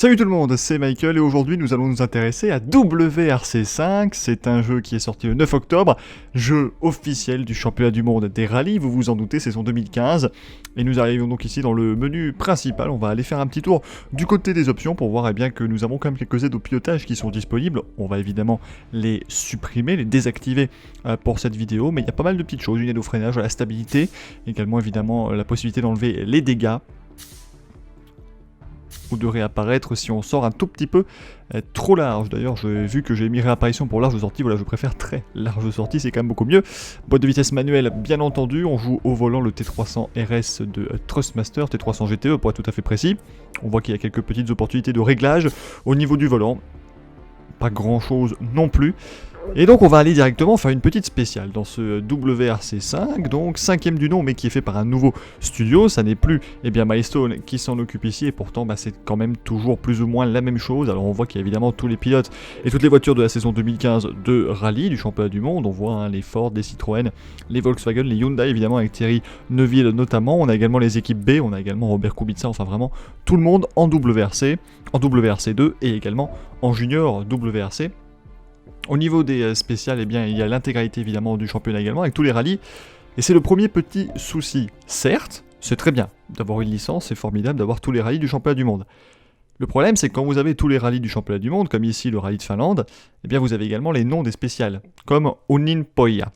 Salut tout le monde, c'est Michael et aujourd'hui nous allons nous intéresser à WRC5. C'est un jeu qui est sorti le 9 octobre, jeu officiel du championnat du monde des rallyes, vous vous en doutez, saison 2015. Et nous arrivons donc ici dans le menu principal, on va aller faire un petit tour du côté des options pour voir bien que nous avons quand même quelques aides au pilotage qui sont disponibles. On va évidemment les supprimer, les désactiver pour cette vidéo, mais il y a pas mal de petites choses, une aide au freinage, à la stabilité, également évidemment la possibilité d'enlever les dégâts, ou de réapparaître si on sort un tout petit peu trop large. D'ailleurs, j'ai vu que j'ai mis réapparition pour large sortie, voilà, je préfère très large sortie, c'est quand même beaucoup mieux. Boîte de vitesse manuelle, bien entendu, on joue au volant le T300 RS de Thrustmaster, T300 GTE pour être tout à fait précis. On voit qu'il y a quelques petites opportunités de réglage au niveau du volant. Pas grand chose non plus. Et donc on va aller directement faire une petite spéciale dans ce WRC5, donc 5ème du nom mais qui est fait par un nouveau studio, ça n'est plus Milestone qui s'en occupe ici et pourtant c'est quand même toujours plus ou moins la même chose. Alors on voit qu'il y a évidemment tous les pilotes et toutes les voitures de la saison 2015 de rallye, du championnat du monde, on voit les Ford, les Citroën, les Volkswagen, les Hyundai évidemment avec Thierry Neuville notamment, on a également les équipes B, on a également Robert Kubica, enfin vraiment tout le monde en WRC, en WRC2 et également en junior WRC. Au niveau des spéciales, il y a l'intégralité évidemment du championnat également, avec tous les rallyes. Et c'est le premier petit souci. Certes, c'est très bien d'avoir une licence, c'est formidable d'avoir tous les rallyes du championnat du monde. Le problème, c'est que quand vous avez tous les rallyes du championnat du monde, comme ici le rallye de Finlande, vous avez également les noms des spéciales, comme Onnenpojat.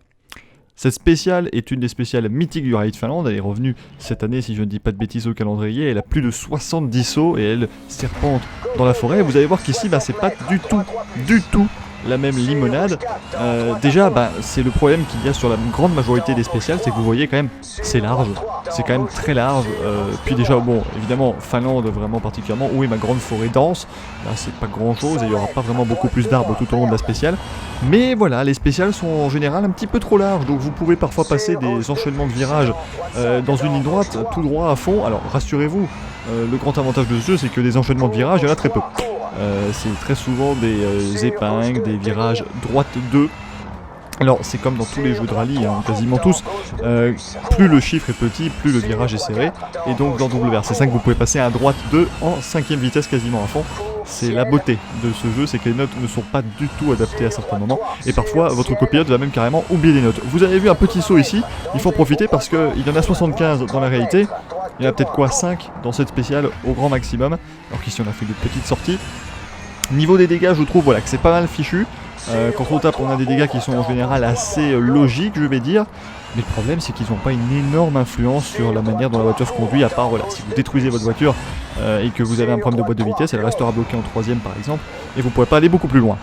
Cette spéciale est une des spéciales mythiques du rallye de Finlande, elle est revenue cette année, si je ne dis pas de bêtises au calendrier, elle a plus de 70 sauts et elle serpente dans la forêt. Et vous allez voir qu'ici, c'est pas du tout la même limonade. Déjà, c'est le problème qu'il y a sur la grande majorité des spéciales, c'est que vous voyez quand même, c'est large, c'est quand même très large. Puis déjà, bon, évidemment, Finlande vraiment particulièrement, où est ma grande forêt dense, là c'est pas grand chose et il n'y aura pas vraiment beaucoup plus d'arbres tout au long de la spéciale. Mais voilà, les spéciales sont en général un petit peu trop larges, donc vous pouvez parfois passer des enchaînements de virages dans une ligne droite, tout droit à fond. Alors rassurez-vous, le grand avantage de ce jeu, c'est que des enchaînements de virages, il y en a très peu. C'est très souvent des épingles, des virages droite 2. Alors c'est comme dans tous les jeux de rallye, quasiment tous, plus le chiffre est petit, plus le virage est serré, et donc dans WRC5 vous pouvez passer à droite 2 en 5ème vitesse quasiment à fond. C'est la beauté de ce jeu, c'est que les notes ne sont pas du tout adaptées à certains moments, et parfois votre copilote va même carrément oublier des notes. Vous avez vu un petit saut ici, il faut en profiter parce qu'il y en a 75 dans la réalité, il y en a peut-être 5 dans cette spéciale au grand maximum, alors qu'ici on a fait de petites sorties. Niveau des dégâts, je trouve que c'est pas mal fichu. Quand on tape, on a des dégâts qui sont en général assez logiques, je vais dire. Mais le problème, c'est qu'ils n'ont pas une énorme influence sur la manière dont la voiture se conduit, à part, si vous détruisez votre voiture et que vous avez un problème de boîte de vitesse, elle restera bloquée en 3ème par exemple, et vous ne pourrez pas aller beaucoup plus loin.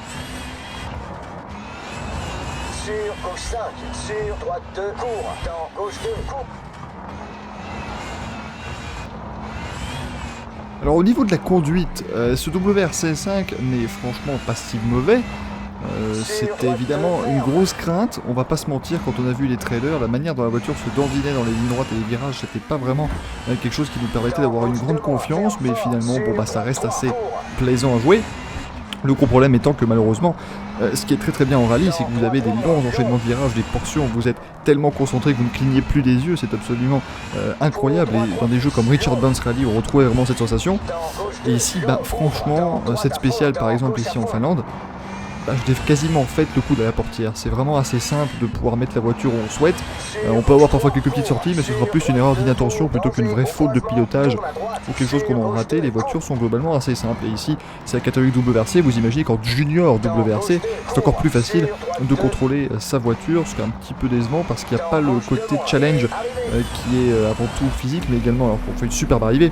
Sur gauche 5, sur droite 2, cours, dans gauche 2, cours. Alors au niveau de la conduite, ce WRC5 n'est franchement pas si mauvais. C'était évidemment une grosse crainte, on va pas se mentir, quand on a vu les trailers, la manière dont la voiture se dandinait dans les lignes droites et les virages, c'était pas vraiment quelque chose qui nous permettait d'avoir une grande confiance, mais finalement ça reste assez plaisant à jouer. Le gros problème étant que malheureusement, ce qui est très bien en rallye, c'est que vous avez des longs enchaînements de virages, des portions où vous êtes tellement concentré que vous ne clignez plus des yeux, c'est absolument incroyable. Et dans des jeux comme Richard Dance Rally, on retrouvait vraiment cette sensation. Et ici, franchement, cette spéciale par exemple ici en Finlande, je l'ai quasiment fait le coup de la portière. C'est vraiment assez simple de pouvoir mettre la voiture où on souhaite. On peut avoir parfois quelques petites sorties, mais ce sera plus une erreur d'inattention plutôt qu'une vraie faute de pilotage ou quelque chose qu'on a raté. Les voitures sont globalement assez simples. Et ici, c'est la catégorie WRC. Vous imaginez qu'en junior WRC, c'est encore plus facile de contrôler sa voiture, ce qui est un petit peu décevant parce qu'il n'y a pas le côté challenge qui est avant tout physique, mais également, alors qu'on fait une superbe arrivée,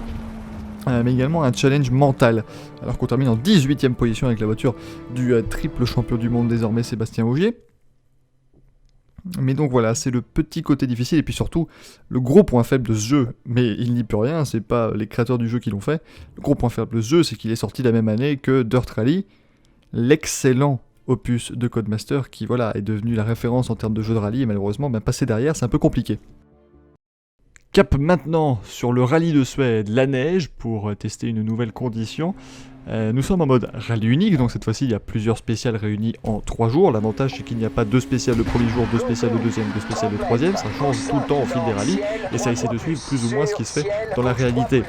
mais également un challenge mental. Alors qu'on termine en 18ème position avec la voiture du triple champion du monde désormais Sébastien Ogier. Mais donc voilà, c'est le petit côté difficile et puis surtout le gros point faible de ce jeu, mais il n'y peut rien, c'est pas les créateurs du jeu qui l'ont fait. Le gros point faible de ce jeu, c'est qu'il est sorti la même année que Dirt Rally, l'excellent opus de Codemaster qui est devenu la référence en termes de jeu de rallye et malheureusement passer derrière c'est un peu compliqué. Cap maintenant sur le rallye de Suède, la neige, pour tester une nouvelle condition. Nous sommes en mode rallye unique, donc cette fois-ci il y a plusieurs spéciales réunies en 3 jours. L'avantage c'est qu'il n'y a pas 2 spéciales le premier jour, 2 spéciales le deuxième, 2 spéciales le troisième. Ça change tout le temps au fil des rallyes et ça essaie de suivre plus ou moins ce qui se fait dans la réalité.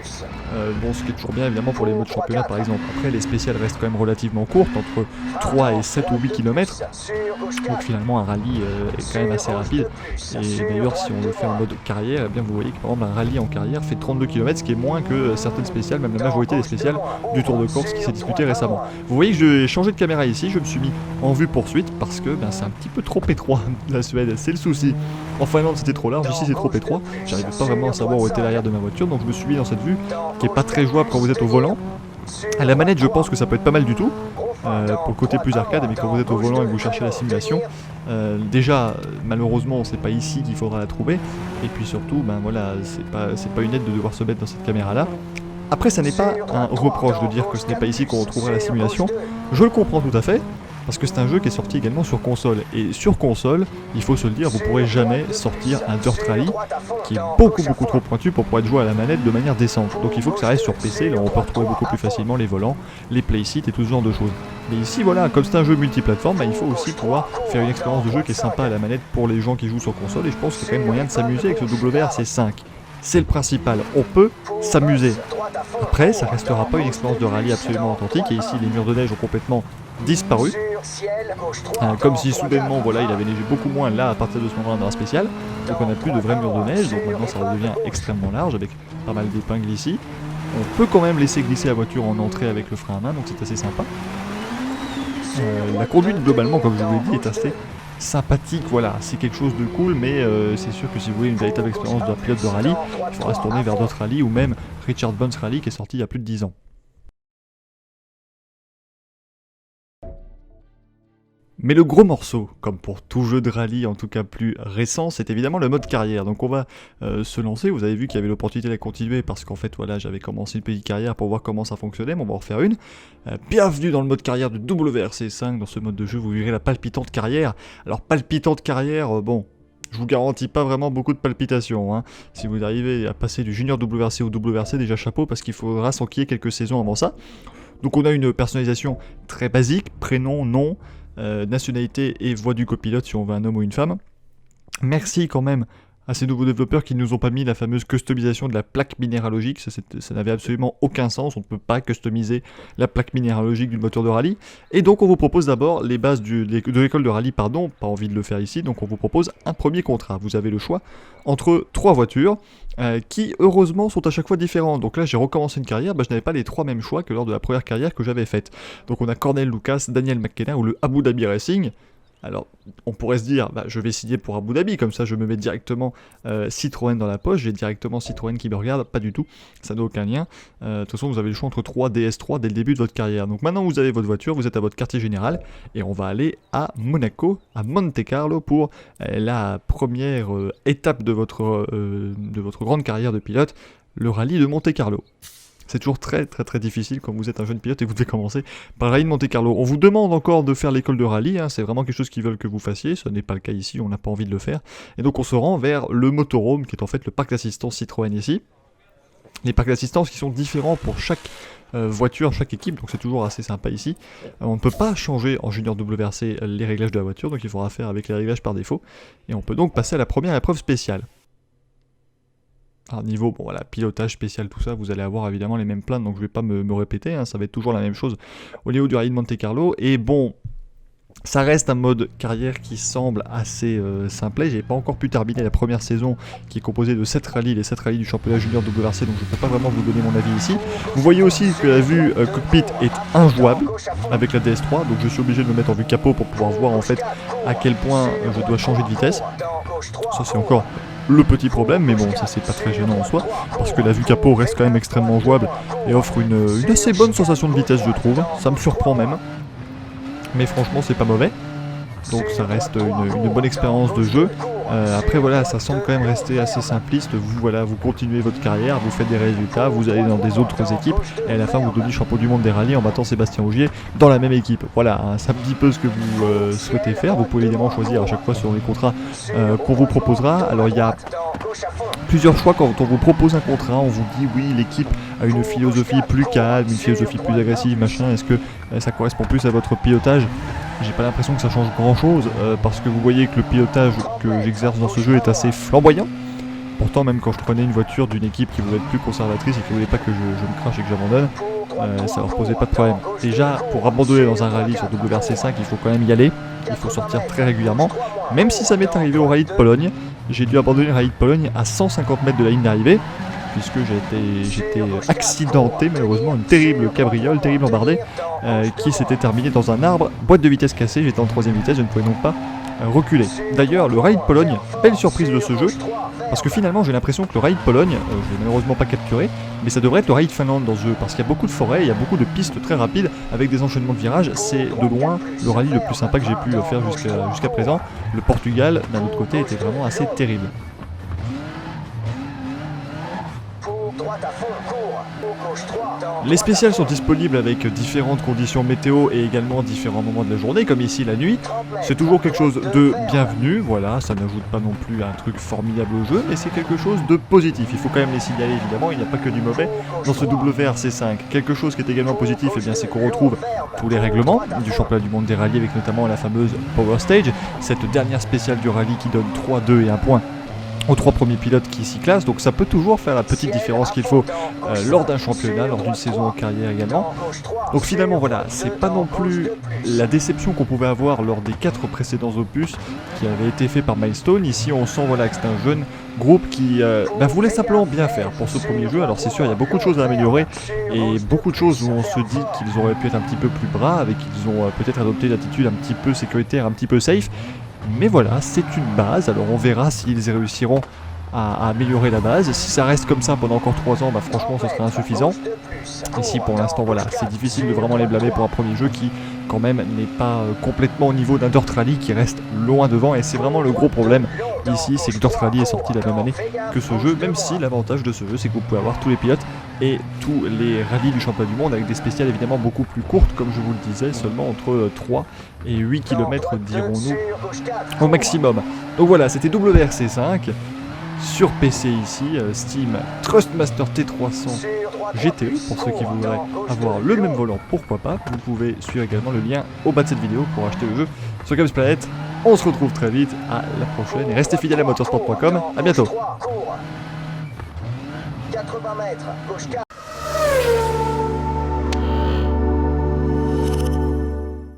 Bon, ce qui est toujours bien évidemment pour les modes championnat par exemple. Après les spéciales restent quand même relativement courtes, entre 3 et 7 ou 8 km. Donc finalement un rallye est quand même assez rapide. Et d'ailleurs si on le fait en mode carrière, eh bien vous voyez que par exemple un rallye en carrière fait 32 km, ce qui est moins que certaines spéciales, même la majorité des spéciales du Tour de Corse qui s'est disputé récemment. Vous voyez que j'ai changé de caméra ici, je me suis mis en vue poursuite parce que c'est un petit peu trop étroit la Suède, c'est le souci. En Finlande c'était trop large, ici c'est trop étroit, j'arrivais pas vraiment à savoir où était l'arrière de ma voiture, donc je me suis mis dans cette vue qui est pas très jouable quand vous êtes au volant. À la manette je pense que ça peut être pas mal du tout, pour le côté plus arcade, mais quand vous êtes au volant et que vous cherchez la simulation, déjà malheureusement c'est pas ici qu'il faudra la trouver, et puis surtout voilà, c'est pas une aide de devoir se mettre dans cette caméra là. Après ça n'est pas un reproche de dire que ce n'est pas ici qu'on retrouvera la simulation, je le comprends tout à fait, parce que c'est un jeu qui est sorti également sur console, et sur console, il faut se le dire, vous pourrez jamais sortir un Dirt Rally qui est beaucoup trop pointu pour pouvoir être joué à la manette de manière décente. Donc il faut que ça reste sur PC, là on peut retrouver beaucoup plus facilement les volants, les playseats et tout ce genre de choses. Mais ici voilà, comme c'est un jeu multiplateforme, il faut aussi pouvoir faire une expérience de jeu qui est sympa à la manette pour les gens qui jouent sur console, et je pense qu'il y a quand même moyen de s'amuser avec ce WRC5. C'est le principal, on peut s'amuser. Après, ça restera pas une expérience de rallye absolument authentique, et ici les murs de neige ont complètement disparu. Comme si soudainement, voilà, il avait neigé beaucoup moins là à partir de ce moment-là dans la spéciale. Donc on n'a plus de vrais murs de neige, donc maintenant ça redevient extrêmement large avec pas mal d'épingles ici. On peut quand même laisser glisser la voiture en entrée avec le frein à main, donc c'est assez sympa. La conduite globalement, comme je vous l'ai dit, est assez sympathique, voilà, c'est quelque chose de cool, mais c'est sûr que si vous voulez une véritable expérience d'un pilote de rallye, il faudra se tourner vers d'autres rallyes, ou même Richard Bunce Rally qui est sorti il y a plus de 10 ans. Mais le gros morceau, comme pour tout jeu de rallye en tout cas plus récent, c'est évidemment le mode carrière. Donc on va se lancer, vous avez vu qu'il y avait l'opportunité de la continuer parce qu'en fait voilà, j'avais commencé une petite carrière pour voir comment ça fonctionnait, mais on va en refaire une. Bienvenue dans le mode carrière de WRC5, dans ce mode de jeu vous verrez la palpitante carrière. Alors palpitante carrière, bon, je vous garantis pas vraiment beaucoup de palpitations, hein. Si vous arrivez à passer du junior WRC au WRC, déjà chapeau parce qu'il faudra s'enquiller quelques saisons avant ça. Donc on a une personnalisation très basique, prénom, nom, nationalité et voix du copilote si on veut un homme ou une femme. Merci quand même à ces nouveaux développeurs qui ne nous ont pas mis la fameuse customisation de la plaque minéralogique, ça n'avait absolument aucun sens, on ne peut pas customiser la plaque minéralogique d'une voiture de rallye, et donc on vous propose d'abord les bases de l'école de rallye, pas envie de le faire ici, donc on vous propose un premier contrat, vous avez le choix entre 3 voitures, qui heureusement sont à chaque fois différentes, donc là j'ai recommencé une carrière, je n'avais pas les 3 mêmes choix que lors de la première carrière que j'avais faite, donc on a Cornell Lucas, Daniel McKenna ou le Abu Dhabi Racing. Alors, on pourrait se dire, je vais signer pour Abu Dhabi, comme ça je me mets directement Citroën dans la poche, j'ai directement Citroën qui me regarde, pas du tout, ça n'a aucun lien. De toute façon, vous avez le choix entre 3 DS3 dès le début de votre carrière. Donc maintenant vous avez votre voiture, vous êtes à votre quartier général, et on va aller à Monaco, à Monte Carlo, pour la première étape de votre grande carrière de pilote, le rallye de Monte Carlo. C'est toujours très difficile quand vous êtes un jeune pilote et que vous devez commencer par le rallye de Monte Carlo. On vous demande encore de faire l'école de rallye, hein, c'est vraiment quelque chose qu'ils veulent que vous fassiez, ce n'est pas le cas ici, on n'a pas envie de le faire. Et donc on se rend vers le motorhome, qui est en fait le parc d'assistance Citroën ici. Les parcs d'assistance qui sont différents pour chaque voiture, chaque équipe, donc c'est toujours assez sympa ici. On ne peut pas changer en junior WRC les réglages de la voiture, donc il faudra faire avec les réglages par défaut. Et on peut donc passer à la première épreuve spéciale. Alors niveau, bon voilà, pilotage spécial, tout ça, vous allez avoir évidemment les mêmes plaintes, donc je vais pas me répéter, hein, ça va être toujours la même chose au niveau du rallye de Monte Carlo, et bon, ça reste un mode carrière qui semble assez simplet, j'ai pas encore pu terminer la première saison qui est composée de 7 rallyes, les 7 rallyes du championnat junior WRC, donc je peux pas vraiment vous donner mon avis ici. Vous voyez aussi que la vue cockpit est injouable avec la DS3, donc je suis obligé de me mettre en vue capot pour pouvoir voir en fait à quel point je dois changer de vitesse. Ça c'est encore le petit problème, mais bon, ça c'est pas très gênant en soi, parce que la vue capot reste quand même extrêmement jouable et offre une assez bonne sensation de vitesse, je trouve. Ça me surprend même, mais franchement c'est pas mauvais. Donc ça reste une bonne expérience de jeu. Après voilà, ça semble quand même rester assez simpliste. Vous voilà, vous continuez votre carrière, vous faites des résultats, vous allez dans des autres équipes et à la fin vous devenez champion du monde des rallyes en battant Sébastien Ogier dans la même équipe. Voilà, hein, c'est un petit peu ce que vous souhaitez faire. Vous pouvez évidemment choisir à chaque fois selon les contrats qu'on vous proposera. Alors il y a plusieurs choix quand on vous propose un contrat. On vous dit oui, l'équipe a une philosophie plus calme, une philosophie plus agressive, machin. Est-ce que ça correspond plus à votre pilotage? J'ai pas l'impression que ça change grand chose parce que vous voyez que le pilotage que j'exerce dans ce jeu est assez flamboyant. Pourtant, même quand je prenais une voiture d'une équipe qui voulait être plus conservatrice et qui voulait pas que je me crache et que j'abandonne, ça leur posait pas de problème. Déjà, pour abandonner dans un rallye sur WRC5, il faut quand même y aller. Il faut sortir très régulièrement. Même si ça m'est arrivé au rallye de Pologne, j'ai dû abandonner le rallye de Pologne à 150 mètres de la ligne d'arrivée, puisque j'étais accidenté, malheureusement, une terrible cabriole, terrible embardée, qui s'était terminée dans un arbre, boîte de vitesse cassée, j'étais en 3ème vitesse, je ne pouvais donc pas reculer. D'ailleurs, le rallye de Pologne, belle surprise de ce jeu, parce que finalement j'ai l'impression que le rallye de Pologne, je l'ai malheureusement pas capturé, mais ça devrait être le rallye de Finlande dans ce jeu, parce qu'il y a beaucoup de forêts, il y a beaucoup de pistes très rapides, avec des enchaînements de virages, c'est de loin le rallye le plus sympa que j'ai pu faire jusqu'à présent. Le Portugal, d'un autre côté, était vraiment assez terrible. Les spéciales sont disponibles avec différentes conditions météo et également différents moments de la journée, comme ici la nuit. C'est toujours quelque chose de bienvenu, voilà, ça n'ajoute pas non plus un truc formidable au jeu, mais c'est quelque chose de positif. Il faut quand même les signaler évidemment, il n'y a pas que du mauvais dans ce WRC5. Quelque chose qui est également positif, eh bien, c'est qu'on retrouve tous les règlements du championnat du monde des rallyes avec notamment la fameuse Power Stage, cette dernière spéciale du rallye qui donne 3, 2 et 1 point aux 3 premiers pilotes qui s'y classent, donc ça peut toujours faire la petite différence qu'il faut lors d'un championnat, lors d'une saison en carrière également. Donc finalement voilà, c'est pas non plus la déception qu'on pouvait avoir lors des 4 précédents opus qui avaient été faits par Milestone. Ici on sent voilà, que c'est un jeune groupe qui voulait simplement bien faire pour ce premier jeu. Alors c'est sûr, il y a beaucoup de choses à améliorer et beaucoup de choses où on se dit qu'ils auraient pu être un petit peu plus braves et qu'ils ont peut-être adopté une attitude un petit peu sécuritaire, un petit peu safe. Mais voilà, c'est une base, alors on verra s'ils réussiront à améliorer la base. Si ça reste comme ça pendant encore 3 ans, franchement ce serait insuffisant. Ici pour l'instant voilà, c'est difficile de vraiment les blâmer pour un premier jeu qui quand même n'est pas complètement au niveau d'un Dirt Rally qui reste loin devant, et c'est vraiment le gros problème ici, c'est que Dirt Rally est sorti la même année que ce jeu, même si l'avantage de ce jeu c'est que vous pouvez avoir tous les pilotes et tous les rallyes du championnat du monde avec des spéciales évidemment beaucoup plus courtes, comme je vous le disais, seulement entre 3 et 8 km dirons-nous au maximum. Donc voilà, c'était WRC5 sur PC ici, Steam Trustmaster T300 GTE pour ceux qui voudraient avoir le même volant, pourquoi pas. Vous pouvez suivre également le lien au bas de cette vidéo pour acheter le jeu sur Games Planet. On se retrouve très vite, à la prochaine et restez fidèles à motorsport.com, à bientôt. 80 mètres, gauche 4.